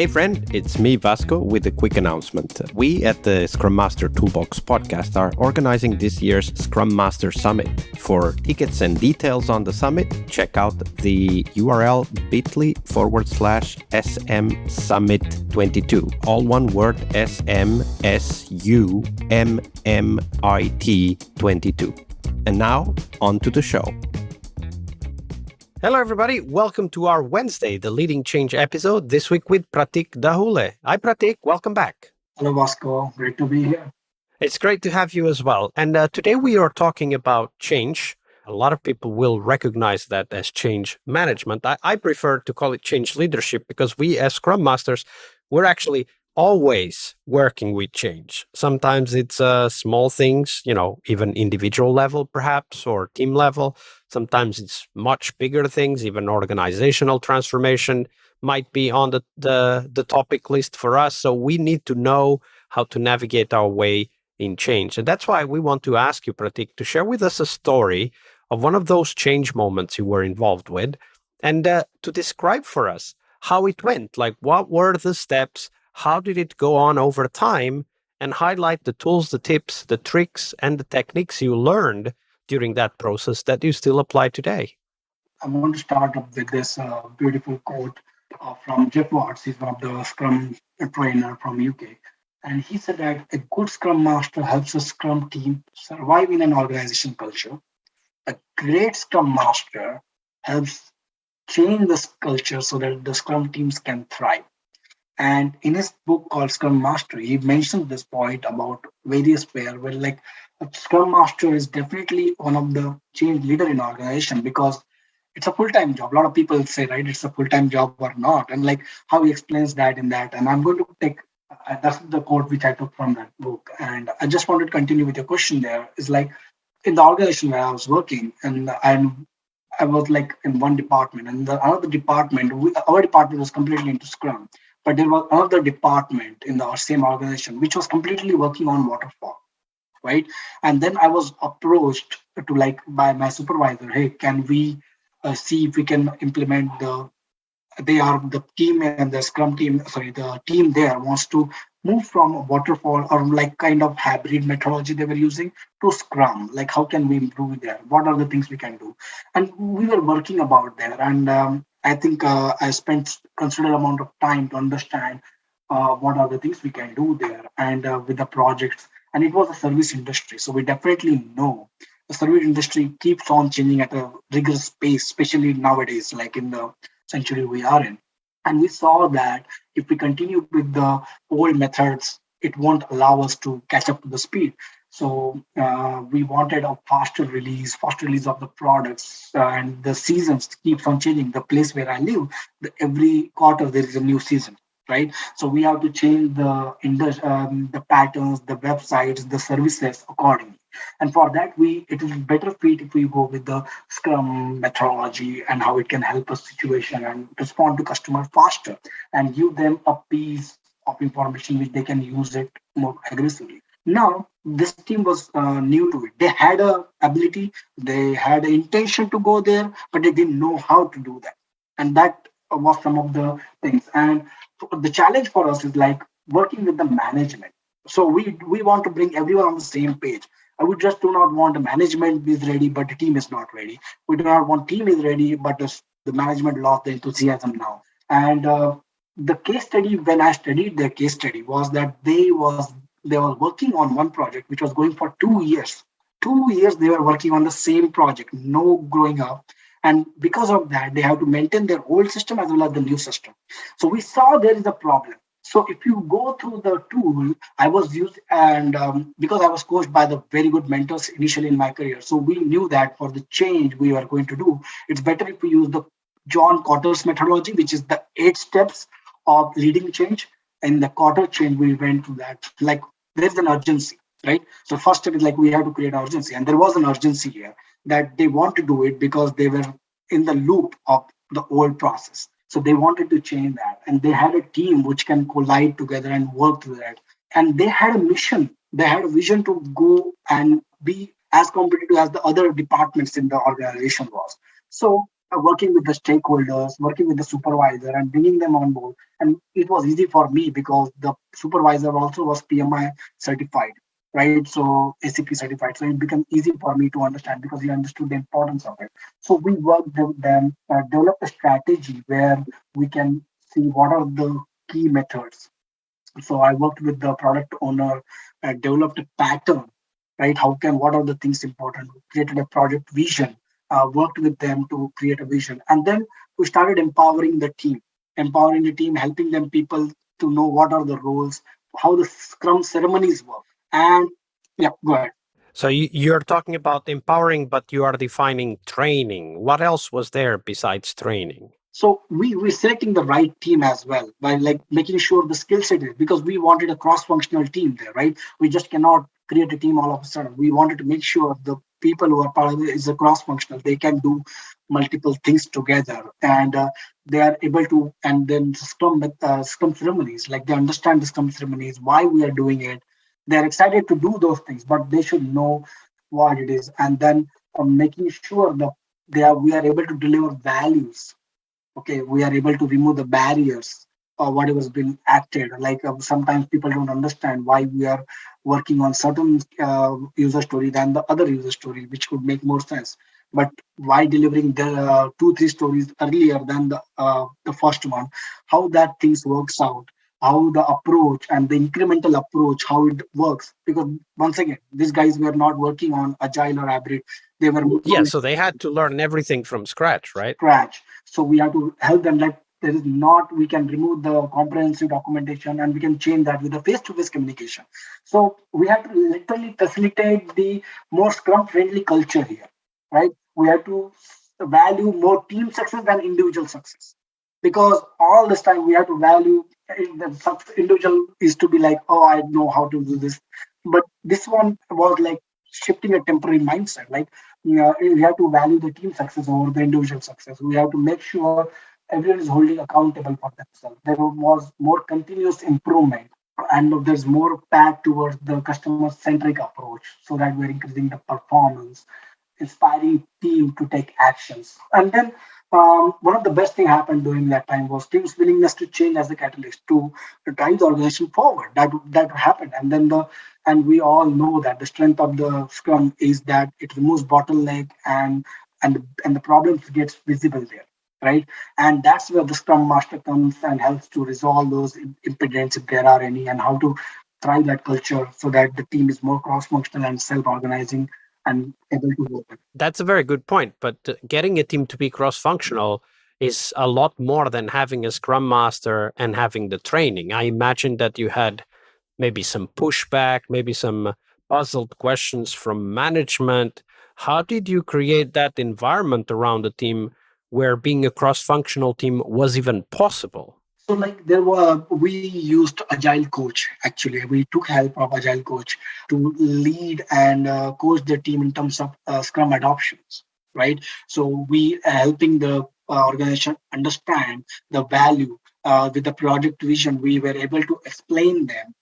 Hey friend, it's me Vasco with a quick announcement. We at the Scrum Master Toolbox podcast are organizing this year's Scrum Master Summit. For tickets and details on the summit, check out the URL bit.ly/SM Summit 22. All one word, SMSUMMIT 22. And now, on to the show. Hello, everybody. Welcome to our Wednesday, the Leading Change episode, this week with Pratik Dahule. Hi, Pratik. Welcome back. Hello, Vasco. Great to be here. It's great to have you as well. And today we are talking about change. A lot of people will recognize that as change management. I prefer to call it change leadership because we as Scrum Masters, we're actually always working with change. Sometimes it's small things, even individual level perhaps, or team level. Sometimes it's much bigger things, even organizational transformation might be on the topic list for us. So we need to know how to navigate our way in change. And that's why we want to ask you, Pratik, to share with us a story of one of those change moments you were involved with and to describe for us how it went. Like, what were the steps? How did it go on over time? And highlight the tools, the tips, the tricks, and the techniques you learned during that process that you still apply today. I want to start up with this beautiful quote from Geoff Watts. He's one of the Scrum trainer from UK. And he said that a good Scrum Master helps a Scrum team survive in an organization culture. A great Scrum Master helps change this culture so that the Scrum teams can thrive. And in his book called Scrum Mastery, he mentioned this point about various where like a Scrum Master is definitely one of the change leader in organization because it's a full-time job. A lot of people say, right, it's a full-time job or not. And like how he explains that in that. And I'm going to take, that's the quote which I took from that book. And I just wanted to continue with your question there. Is like in the organization where I was working and I was like in one department and the other department, our department was completely into Scrum. But there was another department in the same organization which was completely working on waterfall, right? And then I was approached to by my supervisor, hey, can we see if we can implement the team and the Scrum team, the team there wants to move from waterfall or like kind of hybrid methodology they were using to Scrum. Like how can we improve there? What are the things we can do? And we were working about there. And I think I spent considerable amount of time to understand what are the things we can do there and with the projects. And it was a service industry. So we definitely know the service industry keeps on changing at a rigorous pace, especially nowadays, like in the century we are in. And we saw that if we continue with the old methods, it won't allow us to catch up to the speed. So we wanted a faster release of the products, and the seasons keeps on changing. The place where I live, every quarter there is a new season, right? So we have to change the patterns, the websites, the services accordingly. And for that, it is better fit if we go with the Scrum methodology and how it can help us situation and respond to customer faster and give them a piece of information which they can use it more aggressively. Now, this team was new to it. They had a ability, they had an intention to go there, but they didn't know how to do that. And that was some of the things. And the challenge for us is like working with the management. So we want to bring everyone on the same page. We just do not want the management is ready, but the team is not ready. We do not want team is ready, but the management lost the enthusiasm now. And the case study, when I studied their case study, was that they were working on one project which was going for 2 years. 2 years they were working on the same project, no growing up. And because of that, they have to maintain their old system as well as the new system. So we saw there is a problem. So if you go through the tool, I was used, and because I was coached by the very good mentors initially in my career, so we knew that for the change we are going to do, it's better if we use the John Kotter's methodology, which is the 8 steps of leading change. And the Kotter change, we went through that. Like there's an urgency, right? So first step is like we have to create urgency. And there was an urgency here that they want to do it because they were in the loop of the old process. So they wanted to change that. And they had a team which can collide together and work through that. And they had a mission. They had a vision to go and be as competitive as the other departments in the organization was. So working with the stakeholders, working with the supervisor, and bringing them on board. And it was easy for me because the supervisor also was PMI certified, right? So ACP certified. So it became easy for me to understand because he understood the importance of it. So we worked with them, developed a strategy where we can see what are the key methods. So I worked with the product owner, developed a pattern, right? What are the things important? Created a project vision, worked with them to create a vision. And then we started empowering the team, helping them people to know what are the roles, how the Scrum ceremonies work. And yeah, go ahead. So you're talking about empowering, but you are defining training. What else was there besides training? So we're selecting the right team as well by like making sure the skill set is, because we wanted a cross-functional team there, right? We just cannot create a team all of a sudden. We wanted to make sure the people who are part of it is a cross-functional. They can do multiple things together, and they are able to. And then Scrum ceremonies, like they understand the Scrum ceremonies, why we are doing it. They're excited to do those things, but they should know what it is, and then making sure that we are able to deliver values. Okay, we are able to remove the barriers or whatever's been acted, like sometimes people don't understand why we are working on certain user story than the other user story, which could make more sense. But why delivering the 2 3 stories earlier than the first one, how that things works out, how the approach and the incremental approach, how it works. Because once again, these guys were not working on agile or hybrid, they were Yeah, moving so they had to learn everything from scratch, right? scratch. So we have to help them, like there is not, we can remove the comprehensive documentation and we can change that with the face-to-face communication. So we have to literally facilitate the more scrum friendly culture here, right? We have to value more team success than individual success, because all this time we have to value the individual is to be like, oh, I know how to do this. But this one was like shifting a temporary mindset, like we have to value the team success over the individual success. We have to make sure everyone is holding accountable for themselves. There was more continuous improvement, and there's more path towards the customer centric approach, so that we're increasing the performance, inspiring team to take actions. And then one of the best thing happened during that time was team's willingness to change as a catalyst to drive the organization forward. That happened, and then the and we all know that the strength of the Scrum is that it removes bottleneck, and the problems gets visible there, right? And that's where the Scrum Master comes and helps to resolve those impediments if there are any, and how to thrive that culture so that the team is more cross-functional and self-organizing and able to work. That's a very good point. But getting a team to be cross functional is a lot more than having a scrum master and having the training. I imagine that you had maybe some pushback, maybe some puzzled questions from management. How did you create that environment around the team where being a cross functional team was even possible? So like we used Agile Coach. Actually, we took help of Agile Coach to lead and coach the team in terms of Scrum adoptions, right? So we helping the organization understand the value with the project vision. We were able to explain them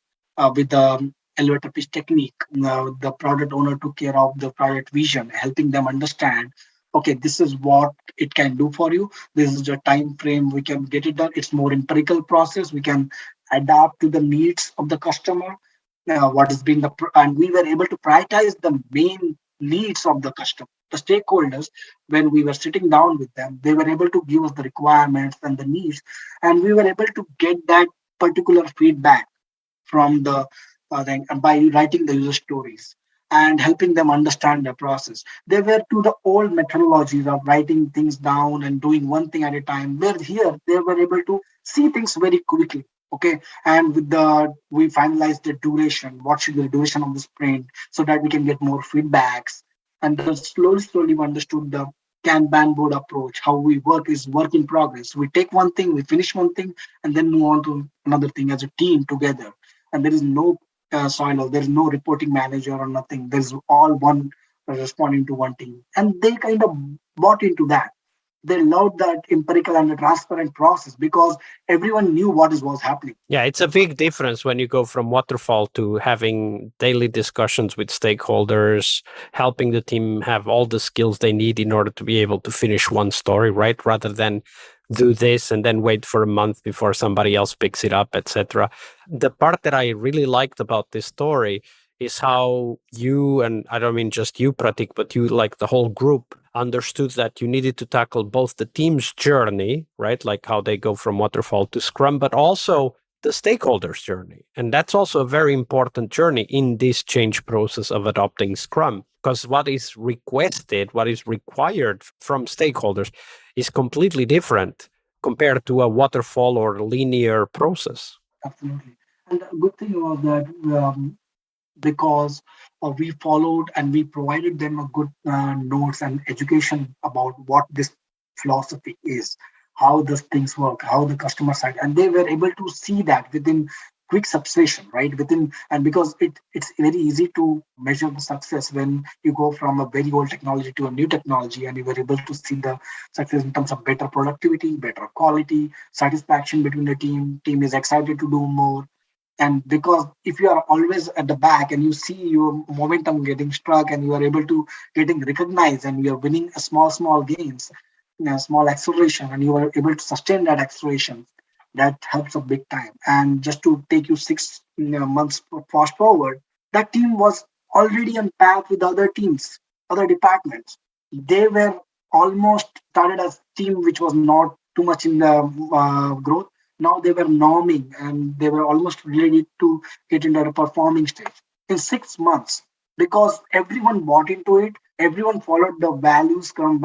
with the elevator pitch technique. The product owner took care of the project vision, helping them understand, okay, this is what it can do for you, this is the time frame we can get it done. It's more empirical process, we can adapt to the needs of the customer. What has been and we were able to prioritize the main needs of the customer, the stakeholders. When we were sitting down with them, they were able to give us the requirements and the needs, and we were able to get that particular feedback from the thing, by writing the user stories and helping them understand the process. They were to the old methodologies of writing things down and doing one thing at a time. Where here they were able to see things very quickly. Okay, and with the we finalized the duration. What should be the duration of the sprint, so that we can get more feedbacks. And then slowly we understood the Kanban board approach. How we work is work in progress. We take one thing, we finish one thing, and then move on to another thing as a team together. And there is no silo, there is no reporting manager or nothing. There's all one responding to one team, and they kind of bought into that. They loved that empirical and the transparent process because everyone knew what was happening. Yeah, it's a big difference when you go from waterfall to having daily discussions with stakeholders, helping the team have all the skills they need in order to be able to finish one story, right? Rather than do this and then wait for a month before somebody else picks it up, etc. The part that I really liked about this story is how you, and I don't mean just you, Pratik, but you, like the whole group, understood that you needed to tackle both the team's journey, right? Like how they go from waterfall to Scrum, but also the stakeholders' journey. And that's also a very important journey in this change process of adopting Scrum, because what is requested, what is required from stakeholders is completely different compared to a waterfall or linear process. Absolutely. And the good thing was that because we followed and we provided them a good notes and education about what this philosophy is, how these things work, how the customer side, and they were able to see that within quick substation, right? Within, and because it's very easy to measure the success when you go from a very old technology to a new technology, and you were able to see the success in terms of better productivity, better quality, satisfaction between the team is excited to do more. And because if you are always at the back and you see your momentum getting struck and you are able to getting recognized and you are winning a small gains, small acceleration, and you are able to sustain that acceleration, that helps a big time. And just to take you 6 months fast forward, that team was already on path with other teams, other departments. They were almost started as team which was not too much in the growth. Now they were norming and they were almost ready to get into a performing stage in 6 months because everyone bought into it. Everyone followed the values, Scrum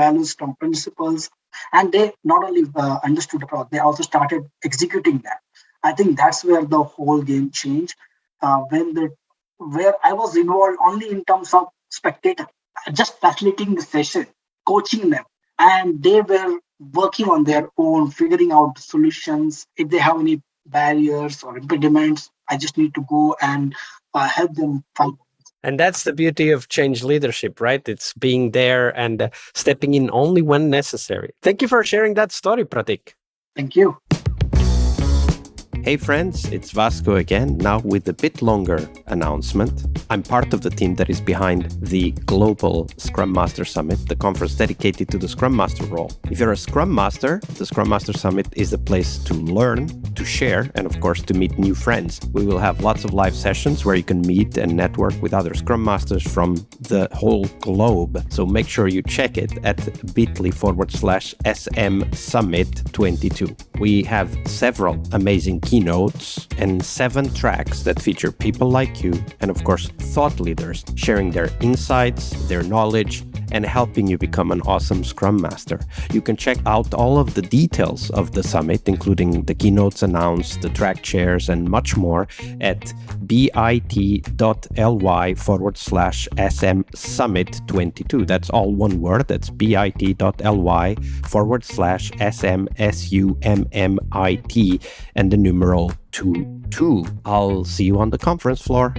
principles, and they not only understood the product, they also started executing that. I think that's where the whole game changed. Where I was involved only in terms of spectator, just facilitating the session, coaching them, and they were working on their own, figuring out solutions. If they have any barriers or impediments, I just need to go and help them fight. And that's the beauty of change leadership, right? It's being there and stepping in only when necessary. Thank you for sharing that story, Pratik. Thank you. Hey friends, it's Vasco again, now with a bit longer announcement. I'm part of the team that is behind the Global Scrum Master Summit, the conference dedicated to the Scrum Master role. If you're a Scrum Master, the Scrum Master Summit is the place to learn, to share, and of course to meet new friends. We will have lots of live sessions where you can meet and network with other Scrum Masters from the whole globe. So make sure you check it at bit.ly/SM Summit 22. We have several amazing keynotes and 7 tracks that feature people like you and of course thought leaders sharing their insights, their knowledge, and helping you become an awesome Scrum Master. You can check out all of the details of the summit, including the keynotes announced, the track chairs, and much more at bit.ly/SM Summit 22. That's all one word. That's bit.ly/SM SUMMIT and the numeral 22. I'll see you on the conference floor.